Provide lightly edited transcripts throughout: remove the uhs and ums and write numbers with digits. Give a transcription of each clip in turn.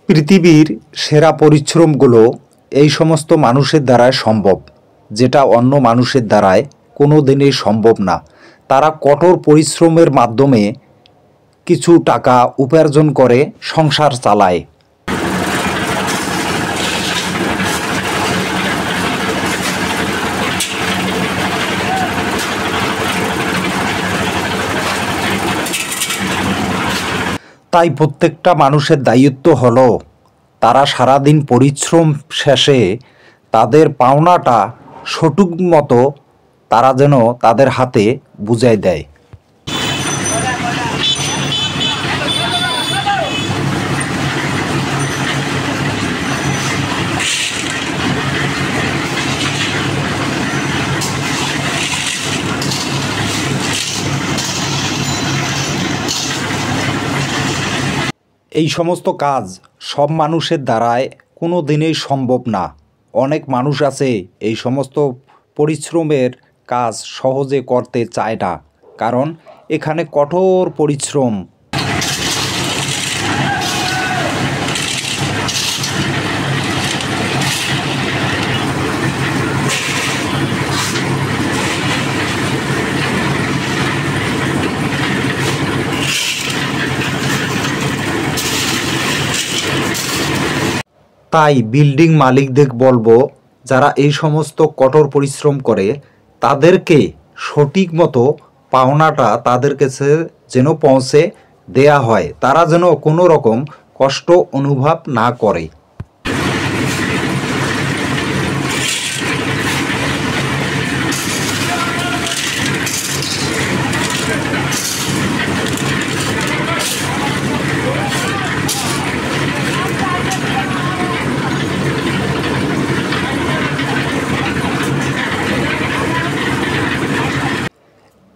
পৃথিবীর সেরা পরিশ্রমগুলো এই সমস্ত মানুষের দ্বারাই সম্ভব, যেটা অন্য মানুষের দ্বারায় কোনো দিনই সম্ভব না। তারা কঠোর পরিশ্রমের মাধ্যমে কিছু টাকা উপার্জন করে সংসার চালায়। তাই প্রত্যেকটা মানুষের দায়িত্ব হলো তারা সারাদিন পরিশ্রম শেষে তাদের পাওনাটা সঠিক মতো তারা যেন তাদের হাতে বুঝাই দেয়। এই সমস্ত কাজ সব মানুষের দ্বারায় কোনো দিনেই সম্ভব না। অনেক মানুষ আছে এই সমস্ত পরিশ্রমের কাজ সহজে করতে চায় না, কারণ এখানে কঠোর পরিশ্রম। তাই বিল্ডিং মালিকদের বলবো, যারা এই সমস্ত কঠোর পরিশ্রম করে তাদেরকে সঠিক মতো পাওনাটা তাদের কাছে যেন পৌঁছে দেয়া হয়, তারা যেন কোনো রকম কষ্ট অনুভব না করে।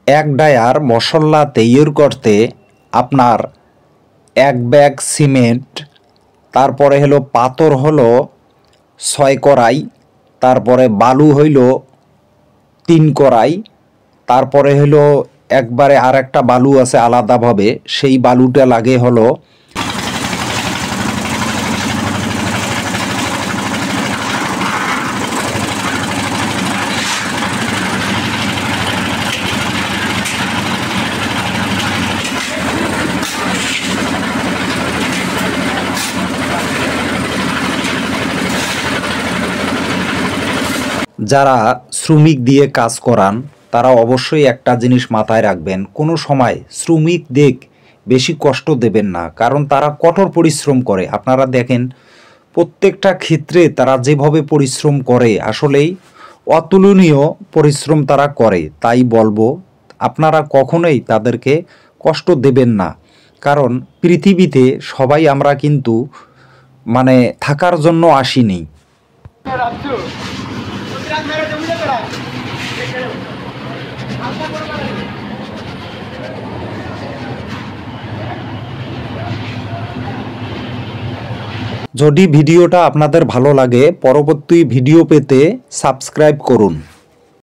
এক ডায়ার মশলা তৈরি করতে আপনার এক ব্যাগ সিমেন্ট, তারপরে হলো পাথর হলো 6 কড়াই, তারপরে বালু হইল 3 কড়াই, তারপরে হলো একবারে আর একটা বালু আছে আলাদাভাবে, সেই বালুটা লাগে হলো যারা শ্রমিক দিয়ে কাজ করান তারা অবশ্যই একটা জিনিস মাথায় রাখবেন, কোনো সময় শ্রমিকদের বেশি কষ্ট দেবেন না, কারণ তারা কঠোর পরিশ্রম করে। আপনারা দেখেন প্রত্যেকটা ক্ষেত্রে তারা যেভাবে পরিশ্রম করে, আসলেই অতুলনীয় পরিশ্রম তারা করে। তাই বলবো আপনারা কখনোই তাদেরকে কষ্ট দেবেন না, কারণ পৃথিবীতে সবাই আমরা কিন্তু থাকার জন্য আসিনি। যদি ভিডিওটা আপনাদের ভালো লাগে, পরবর্তী ভিডিও পেতে সাবস্ক্রাইব করুন।